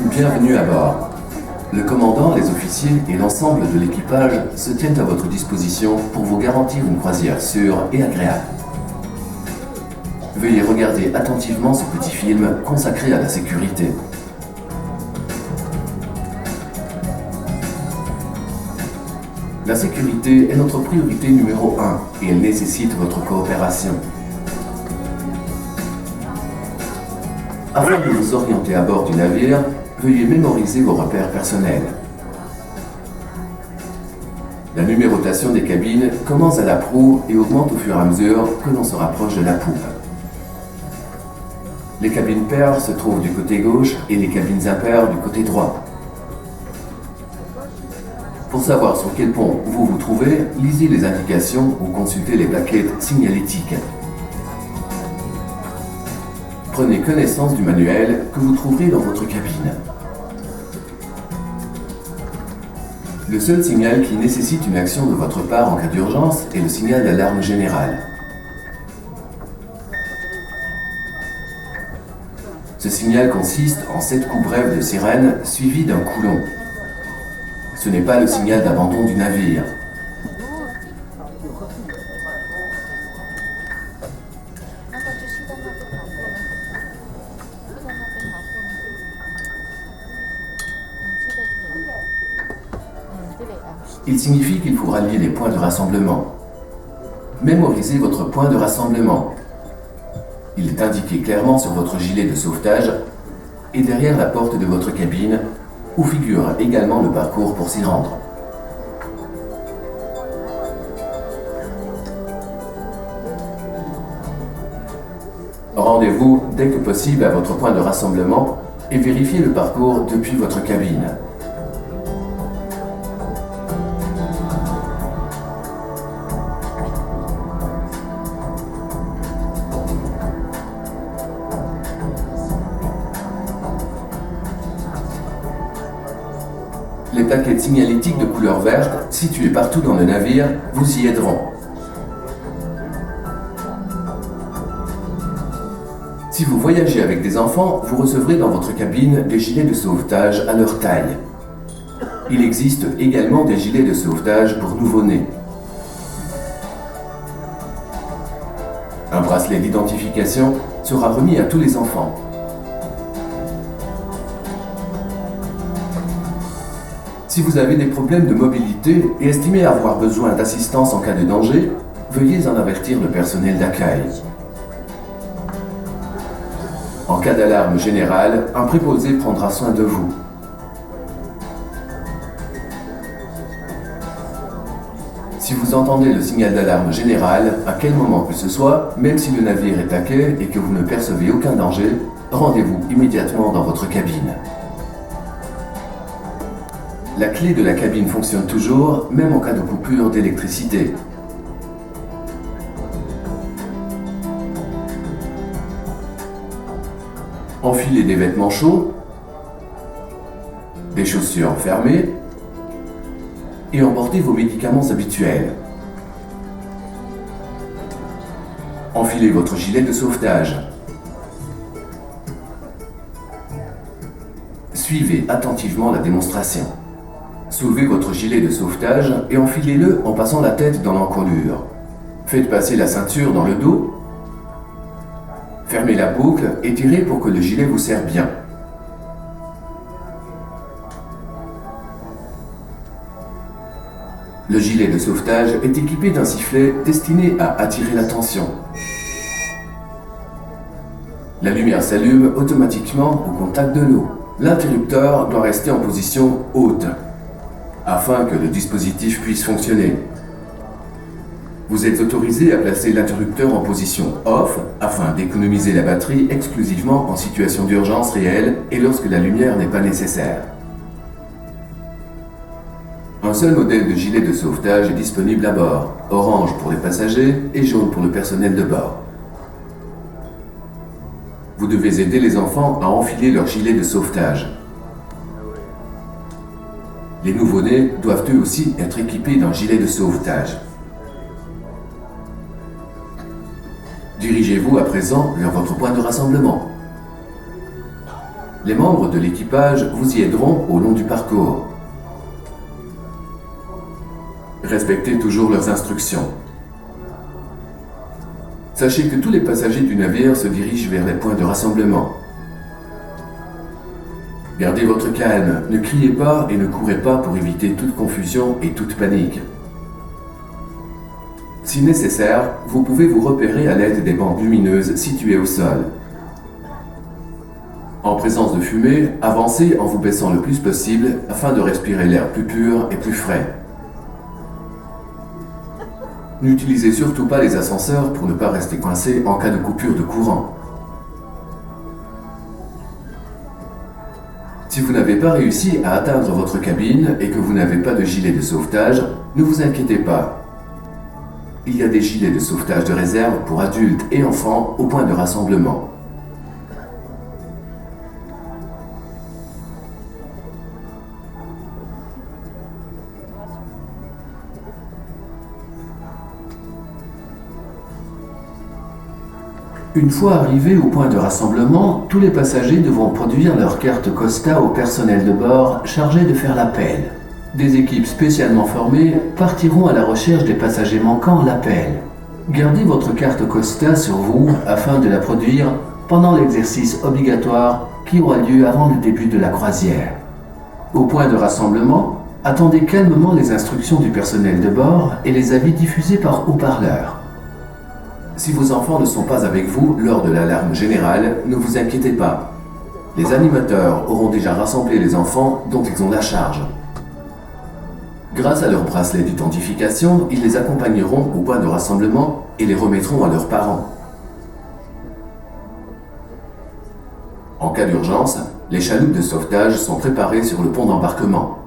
Bienvenue à bord. Le commandant, les officiers et l'ensemble de l'équipage se tiennent à votre disposition pour vous garantir une croisière sûre et agréable. Veuillez regarder attentivement ce petit film consacré à la sécurité. La sécurité est notre priorité numéro 1 et elle nécessite votre coopération. Afin de vous orienter à bord du navire, veuillez mémoriser vos repères personnels. La numérotation des cabines commence à la proue et augmente au fur et à mesure que l'on se rapproche de la poupe. Les cabines paires se trouvent du côté gauche et les cabines impaires du côté droit. Pour savoir sur quel pont vous vous trouvez, lisez les indications ou consultez les plaquettes signalétiques. Prenez connaissance du manuel que vous trouverez dans votre cabine. Le seul signal qui nécessite une action de votre part en cas d'urgence est le signal d'alarme générale. Ce signal consiste en 7 coups brefs de sirène suivis d'un coup long. Ce n'est pas le signal d'abandon du navire. Il signifie qu'il faut rallier les points de rassemblement. Mémorisez votre point de rassemblement. Il est indiqué clairement sur votre gilet de sauvetage et derrière la porte de votre cabine, où figure également le parcours pour s'y rendre. Rendez-vous dès que possible à votre point de rassemblement et vérifiez le parcours depuis votre cabine. Les plaquettes signalétiques de couleur verte, situées partout dans le navire, vous y aideront. Si vous voyagez avec des enfants, vous recevrez dans votre cabine des gilets de sauvetage à leur taille. Il existe également des gilets de sauvetage pour nouveau-nés. Un bracelet d'identification sera remis à tous les enfants. Si vous avez des problèmes de mobilité et estimez avoir besoin d'assistance en cas de danger, veuillez en avertir le personnel d'accueil. En cas d'alarme générale, un préposé prendra soin de vous. Si vous entendez le signal d'alarme générale, à quel moment que ce soit, même si le navire est à quai et que vous ne percevez aucun danger, rendez-vous immédiatement dans votre cabine. La clé de la cabine fonctionne toujours, même en cas de coupure d'électricité. Enfilez des vêtements chauds, des chaussures fermées et emportez vos médicaments habituels. Enfilez votre gilet de sauvetage. Suivez attentivement la démonstration. Soulevez votre gilet de sauvetage et enfilez-le en passant la tête dans l'encolure. Faites passer la ceinture dans le dos. Fermez la boucle et tirez pour que le gilet vous serre bien. Le gilet de sauvetage est équipé d'un sifflet destiné à attirer l'attention. La lumière s'allume automatiquement au contact de l'eau. L'interrupteur doit rester en position haute, afin que le dispositif puisse fonctionner. Vous êtes autorisé à placer l'interrupteur en position off afin d'économiser la batterie exclusivement en situation d'urgence réelle et lorsque la lumière n'est pas nécessaire. Un seul modèle de gilet de sauvetage est disponible à bord, orange pour les passagers et jaune pour le personnel de bord. Vous devez aider les enfants à enfiler leur gilet de sauvetage. Les nouveau-nés doivent eux aussi être équipés d'un gilet de sauvetage. Dirigez-vous à présent vers votre point de rassemblement. Les membres de l'équipage vous y aideront au long du parcours. Respectez toujours leurs instructions. Sachez que tous les passagers du navire se dirigent vers les points de rassemblement. Gardez votre calme, ne criez pas et ne courez pas pour éviter toute confusion et toute panique. Si nécessaire, vous pouvez vous repérer à l'aide des bandes lumineuses situées au sol. En présence de fumée, avancez en vous baissant le plus possible afin de respirer l'air plus pur et plus frais. N'utilisez surtout pas les ascenseurs pour ne pas rester coincé en cas de coupure de courant. Si vous n'avez pas réussi à atteindre votre cabine et que vous n'avez pas de gilet de sauvetage, ne vous inquiétez pas. Il y a des gilets de sauvetage de réserve pour adultes et enfants au point de rassemblement. Une fois arrivés au point de rassemblement, tous les passagers devront produire leur carte Costa au personnel de bord chargé de faire l'appel. Des équipes spécialement formées partiront à la recherche des passagers manquant l'appel. Gardez votre carte Costa sur vous afin de la produire pendant l'exercice obligatoire qui aura lieu avant le début de la croisière. Au point de rassemblement, attendez calmement les instructions du personnel de bord et les avis diffusés par haut-parleur. Si vos enfants ne sont pas avec vous lors de l'alarme générale, ne vous inquiétez pas. Les animateurs auront déjà rassemblé les enfants dont ils ont la charge. Grâce à leur bracelet d'identification, ils les accompagneront au point de rassemblement et les remettront à leurs parents. En cas d'urgence, les chaloupes de sauvetage sont préparées sur le pont d'embarquement.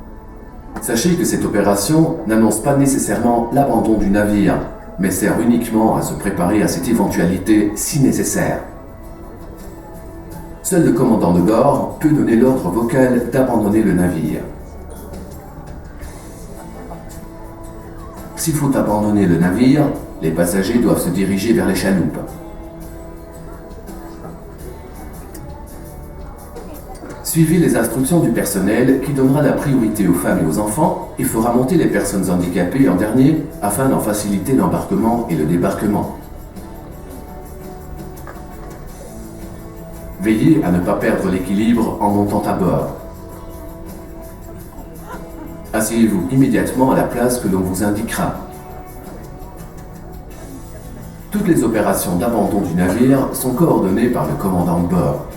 Sachez que cette opération n'annonce pas nécessairement l'abandon du navire, mais sert uniquement à se préparer à cette éventualité si nécessaire. Seul le commandant de bord peut donner l'ordre vocal d'abandonner le navire. S'il faut abandonner le navire, les passagers doivent se diriger vers les chaloupes. Suivez les instructions du personnel qui donnera la priorité aux femmes et aux enfants et fera monter les personnes handicapées en dernier afin d'en faciliter l'embarquement et le débarquement. Veillez à ne pas perdre l'équilibre en montant à bord. Asseyez-vous immédiatement à la place que l'on vous indiquera. Toutes les opérations d'abandon du navire sont coordonnées par le commandant de bord.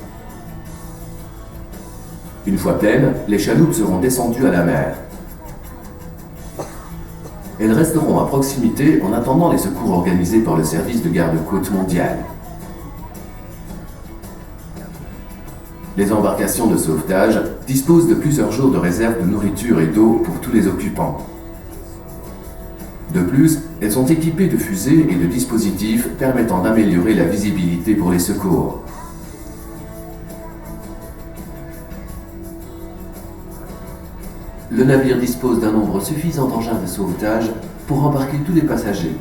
Une fois pleines, les chaloupes seront descendues à la mer. Elles resteront à proximité en attendant les secours organisés par le service de garde-côte mondial. Les embarcations de sauvetage disposent de plusieurs jours de réserve de nourriture et d'eau pour tous les occupants. De plus, elles sont équipées de fusées et de dispositifs permettant d'améliorer la visibilité pour les secours. Le navire dispose d'un nombre suffisant d'engins de sauvetage pour embarquer tous les passagers.